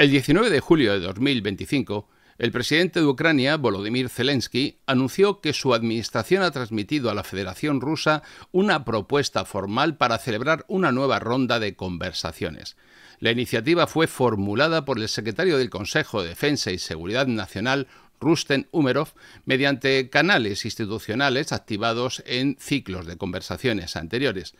El 19 de julio de 2025, el presidente de Ucrania, Volodymyr Zelensky, anunció que su administración ha transmitido a la Federación Rusa una propuesta formal para celebrar una nueva ronda de conversaciones. La iniciativa fue formulada por el secretario del Consejo de Defensa y Seguridad Nacional, Rustem Umerov, mediante canales institucionales activados en ciclos de conversaciones anteriores.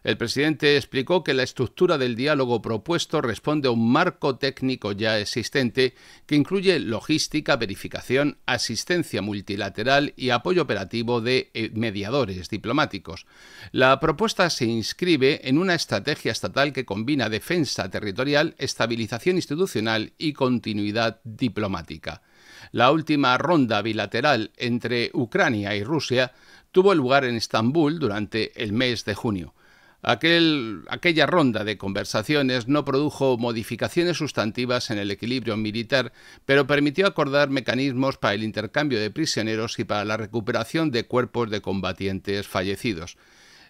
El presidente explicó que la estructura del diálogo propuesto responde a un marco técnico ya existente que incluye logística, verificación, asistencia multilateral y apoyo operativo de mediadores diplomáticos. La propuesta se inscribe en una estrategia estatal que combina defensa territorial, estabilización institucional y continuidad diplomática. La última ronda bilateral entre Ucrania y Rusia tuvo lugar en Estambul durante el mes de junio. Aquella ronda de conversaciones no produjo modificaciones sustantivas en el equilibrio militar, pero permitió acordar mecanismos para el intercambio de prisioneros y para la recuperación de cuerpos de combatientes fallecidos.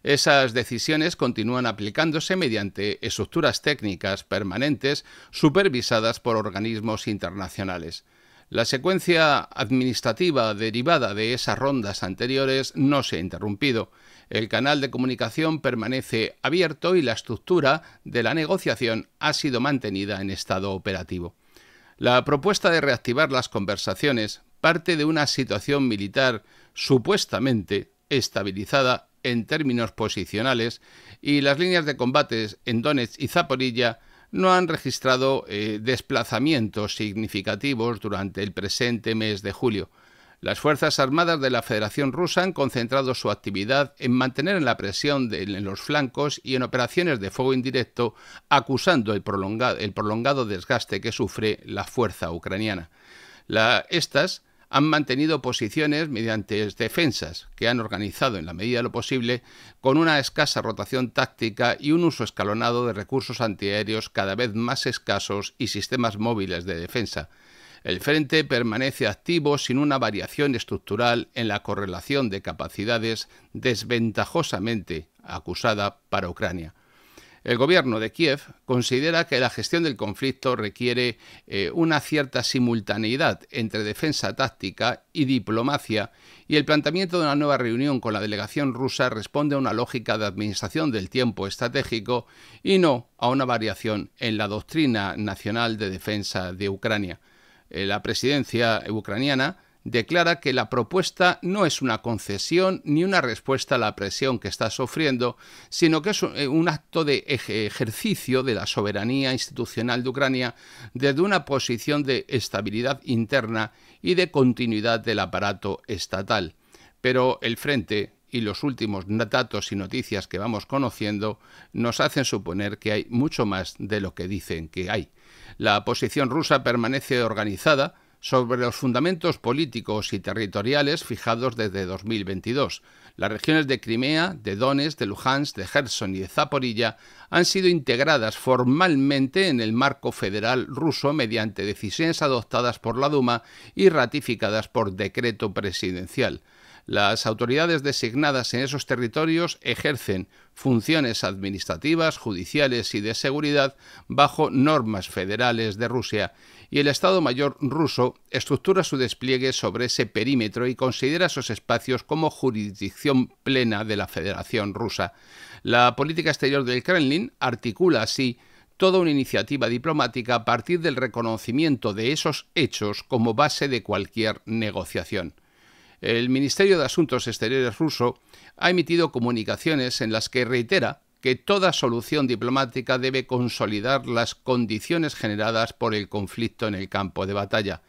Esas decisiones continúan aplicándose mediante estructuras técnicas permanentes supervisadas por organismos internacionales. La secuencia administrativa derivada de esas rondas anteriores no se ha interrumpido. El canal de comunicación permanece abierto y la estructura de la negociación ha sido mantenida en estado operativo. La propuesta de reactivar las conversaciones parte de una situación militar supuestamente estabilizada en términos posicionales y las líneas de combates en Donetsk y Zaporilla no han registrado desplazamientos significativos durante el presente mes de julio. Las Fuerzas Armadas de la Federación Rusa han concentrado su actividad en mantener la presión en los flancos y en operaciones de fuego indirecto, acusando el prolongado desgaste que sufre la fuerza ucraniana. Estas han mantenido posiciones mediante defensas que han organizado en la medida de lo posible con una escasa rotación táctica y un uso escalonado de recursos antiaéreos cada vez más escasos y sistemas móviles de defensa. El frente permanece activo sin una variación estructural en la correlación de capacidades desventajosamente acusada para Ucrania. El gobierno de Kiev considera que la gestión del conflicto requiere una cierta simultaneidad entre defensa táctica y diplomacia, y el planteamiento de una nueva reunión con la delegación rusa responde a una lógica de administración del tiempo estratégico y no a una variación en la doctrina nacional de defensa de Ucrania. La presidencia ucraniana declara que la propuesta no es una concesión ni una respuesta a la presión que está sufriendo, sino que es un acto de ejercicio de la soberanía institucional de Ucrania desde una posición de estabilidad interna y de continuidad del aparato estatal. Pero el frente y los últimos datos y noticias que vamos conociendo nos hacen suponer que hay mucho más de lo que dicen que hay. La posición rusa permanece organizada sobre los fundamentos políticos y territoriales fijados desde 2022. Las regiones de Crimea, de Donetsk, de Luhansk, de Gerson y de Zaporilla han sido integradas formalmente en el marco federal ruso mediante decisiones adoptadas por la Duma y ratificadas por decreto presidencial. Las autoridades designadas en esos territorios ejercen funciones administrativas, judiciales y de seguridad bajo normas federales de Rusia, y el Estado Mayor ruso estructura su despliegue sobre ese perímetro y considera esos espacios como jurisdicción plena de la Federación Rusa. La política exterior del Kremlin articula así toda una iniciativa diplomática a partir del reconocimiento de esos hechos como base de cualquier negociación. El Ministerio de Asuntos Exteriores ruso ha emitido comunicaciones en las que reitera que toda solución diplomática debe consolidar las condiciones generadas por el conflicto en el campo de batalla.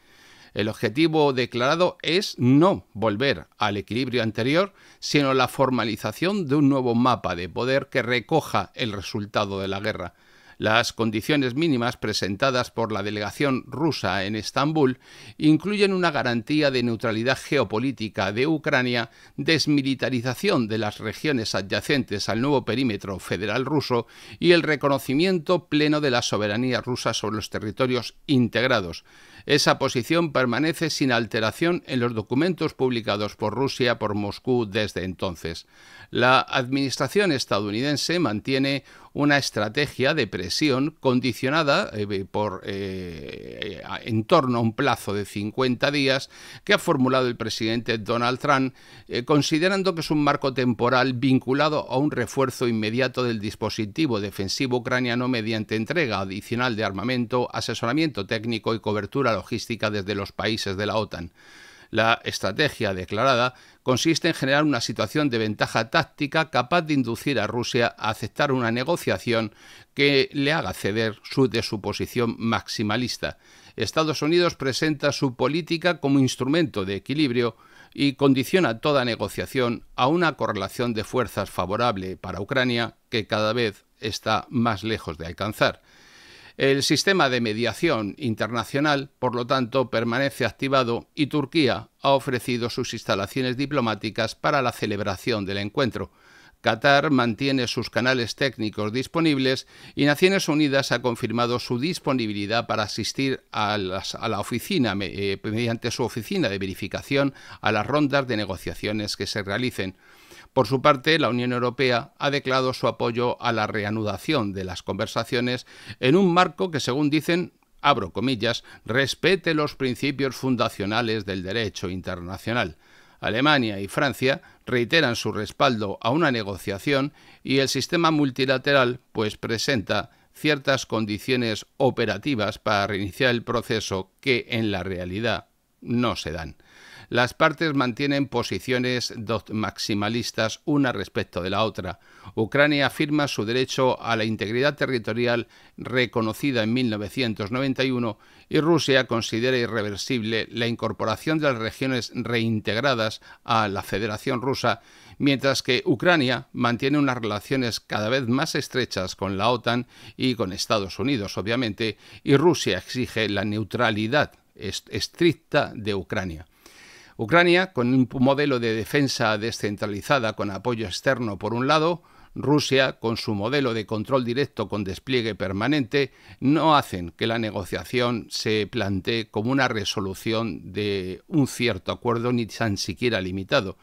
El objetivo declarado es no volver al equilibrio anterior, sino la formalización de un nuevo mapa de poder que recoja el resultado de la guerra. Las condiciones mínimas presentadas por la delegación rusa en Estambul incluyen una garantía de neutralidad geopolítica de Ucrania, desmilitarización de las regiones adyacentes al nuevo perímetro federal ruso y el reconocimiento pleno de la soberanía rusa sobre los territorios integrados. Esa posición permanece sin alteración en los documentos publicados por Rusia por Moscú desde entonces. La administración estadounidense mantiene una estrategia de presión condicionada en torno a un plazo de 50 días que ha formulado el presidente Donald Trump, considerando que es un marco temporal vinculado a un refuerzo inmediato del dispositivo defensivo ucraniano mediante entrega adicional de armamento, asesoramiento técnico y cobertura logística desde los países de la OTAN. La estrategia declarada consiste en generar una situación de ventaja táctica capaz de inducir a Rusia a aceptar una negociación que le haga ceder de su posición maximalista. Estados Unidos presenta su política como instrumento de equilibrio y condiciona toda negociación a una correlación de fuerzas favorable para Ucrania que cada vez está más lejos de alcanzar. El sistema de mediación internacional, por lo tanto, permanece activado y Turquía ha ofrecido sus instalaciones diplomáticas para la celebración del encuentro. Qatar mantiene sus canales técnicos disponibles y Naciones Unidas ha confirmado su disponibilidad para asistir a la oficina, mediante su oficina de verificación, a las rondas de negociaciones que se realicen. Por su parte, la Unión Europea ha declarado su apoyo a la reanudación de las conversaciones en un marco que, según dicen, abro comillas, respete los principios fundacionales del derecho internacional. Alemania y Francia reiteran su respaldo a una negociación y el sistema multilateral pues presenta ciertas condiciones operativas para reiniciar el proceso que en la realidad no se dan. Las partes mantienen posiciones maximalistas una respecto de la otra. Ucrania afirma su derecho a la integridad territorial reconocida en 1991 y Rusia considera irreversible la incorporación de las regiones reintegradas a la Federación Rusa, mientras que Ucrania mantiene unas relaciones cada vez más estrechas con la OTAN y con Estados Unidos, obviamente, y Rusia exige la neutralidad estricta de Ucrania. Ucrania, con un modelo de defensa descentralizada con apoyo externo por un lado, Rusia, con su modelo de control directo con despliegue permanente, no hacen que la negociación se plantee como una resolución de un cierto acuerdo ni tan siquiera limitado.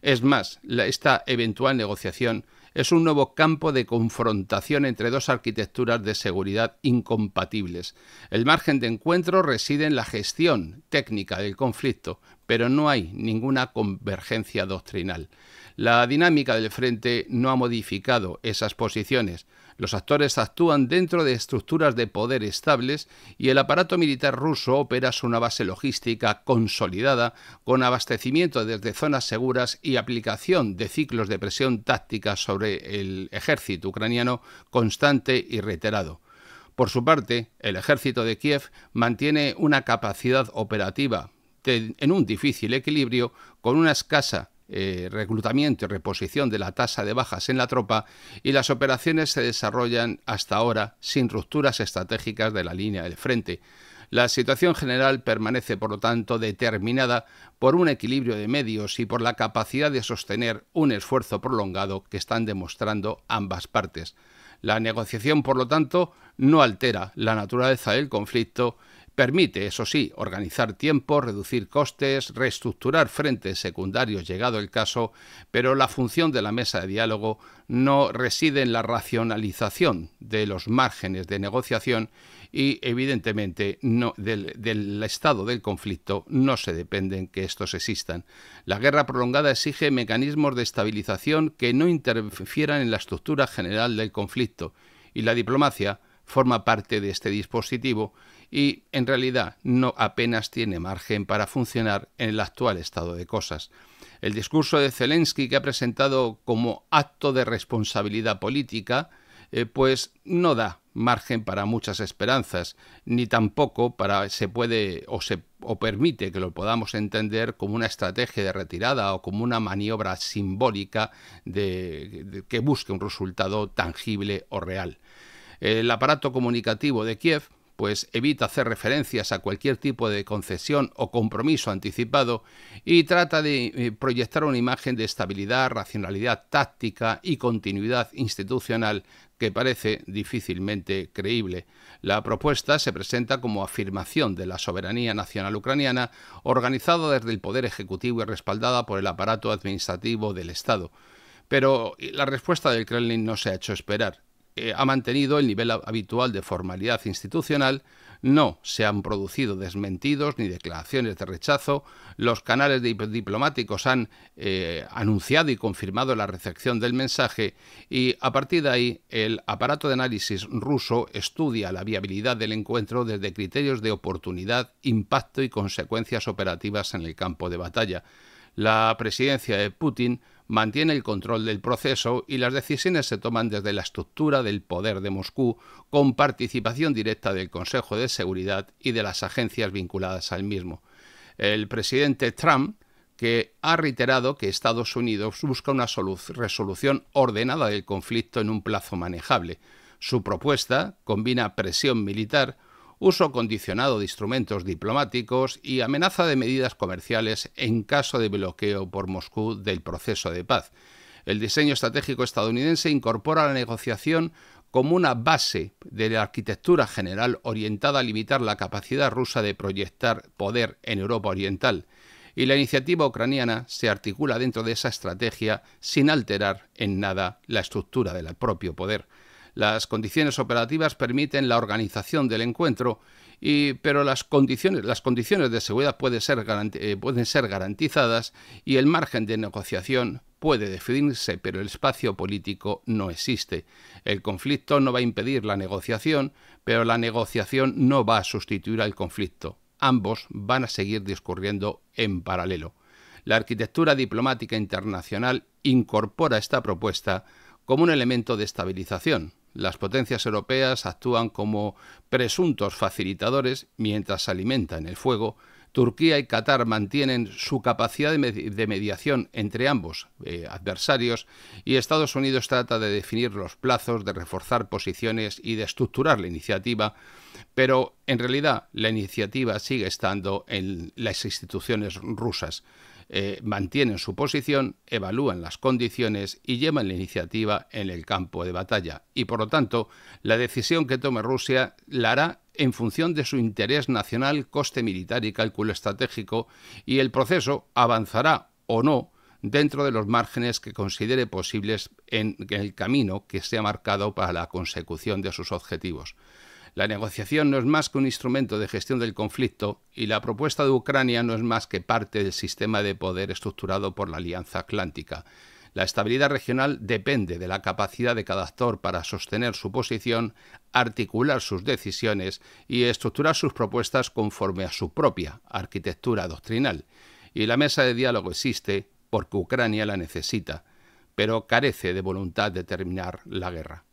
Es más, esta eventual negociación es un nuevo campo de confrontación entre dos arquitecturas de seguridad incompatibles. El margen de encuentro reside en la gestión técnica del conflicto, pero no hay ninguna convergencia doctrinal. La dinámica del frente no ha modificado esas posiciones. Los actores actúan dentro de estructuras de poder estables y el aparato militar ruso opera sobre una base logística consolidada, con abastecimiento desde zonas seguras y aplicación de ciclos de presión táctica sobre el ejército ucraniano constante y reiterado. Por su parte, el ejército de Kiev mantiene una capacidad operativa en un difícil equilibrio con una escasa reclutamiento y reposición de la tasa de bajas en la tropa y las operaciones se desarrollan hasta ahora sin rupturas estratégicas de la línea del frente. La situación general permanece, por lo tanto, determinada por un equilibrio de medios y por la capacidad de sostener un esfuerzo prolongado que están demostrando ambas partes. La negociación, por lo tanto, no altera la naturaleza del conflicto. Permite, eso sí, organizar tiempo, reducir costes, reestructurar frentes secundarios llegado el caso, pero la función de la mesa de diálogo no reside en la racionalización de los márgenes de negociación y, evidentemente, del estado del conflicto no se dependen que estos existan. La guerra prolongada exige mecanismos de estabilización que no interfieran en la estructura general del conflicto y la diplomacia forma parte de este dispositivo y, en realidad, no apenas tiene margen para funcionar en el actual estado de cosas. El discurso de Zelensky, que ha presentado como acto de responsabilidad política, pues no da margen para muchas esperanzas, ni tampoco o permite que lo podamos entender como una estrategia de retirada o como una maniobra simbólica que busque un resultado tangible o real. El aparato comunicativo de Kiev pues evita hacer referencias a cualquier tipo de concesión o compromiso anticipado y trata de proyectar una imagen de estabilidad, racionalidad táctica y continuidad institucional que parece difícilmente creíble. La propuesta se presenta como afirmación de la soberanía nacional ucraniana, organizada desde el poder ejecutivo y respaldada por el aparato administrativo del Estado. Pero la respuesta del Kremlin no se ha hecho esperar. ha mantenido el nivel habitual de formalidad institucional. No se han producido desmentidos ni declaraciones de rechazo. Los canales diplomáticos han anunciado y confirmado la recepción del mensaje y a partir de ahí el aparato de análisis ruso estudia la viabilidad del encuentro desde criterios de oportunidad, impacto y consecuencias operativas en el campo de batalla. La presidencia de Putin mantiene el control del proceso y las decisiones se toman desde la estructura del poder de Moscú, con participación directa del Consejo de Seguridad y de las agencias vinculadas al mismo. El presidente Trump, que ha reiterado que Estados Unidos busca una resolución ordenada del conflicto en un plazo manejable. Su propuesta combina presión militar, uso condicionado de instrumentos diplomáticos y amenaza de medidas comerciales en caso de bloqueo por Moscú del proceso de paz. El diseño estratégico estadounidense incorpora la negociación como una base de la arquitectura general orientada a limitar la capacidad rusa de proyectar poder en Europa Oriental, y la iniciativa ucraniana se articula dentro de esa estrategia sin alterar en nada la estructura del propio poder. Las condiciones operativas permiten la organización del encuentro, pero las condiciones de seguridad pueden ser garantizadas y el margen de negociación puede definirse, pero el espacio político no existe. El conflicto no va a impedir la negociación, pero la negociación no va a sustituir al conflicto. Ambos van a seguir discurriendo en paralelo. La arquitectura diplomática internacional incorpora esta propuesta como un elemento de estabilización. Las potencias europeas actúan como presuntos facilitadores mientras se alimentan el fuego. Turquía y Qatar mantienen su capacidad de mediación entre ambos adversarios y Estados Unidos trata de definir los plazos, de reforzar posiciones y de estructurar la iniciativa, pero en realidad la iniciativa sigue estando en las instituciones rusas. Mantienen su posición, evalúan las condiciones y llevan la iniciativa en el campo de batalla. Y por lo tanto, la decisión que tome Rusia la hará en función de su interés nacional, coste militar y cálculo estratégico, y el proceso avanzará o no dentro de los márgenes que considere posibles en el camino que se ha marcado para la consecución de sus objetivos. La negociación no es más que un instrumento de gestión del conflicto y la propuesta de Ucrania no es más que parte del sistema de poder estructurado por la Alianza Atlántica. La estabilidad regional depende de la capacidad de cada actor para sostener su posición, articular sus decisiones y estructurar sus propuestas conforme a su propia arquitectura doctrinal. Y la mesa de diálogo existe porque Ucrania la necesita, pero carece de voluntad de terminar la guerra.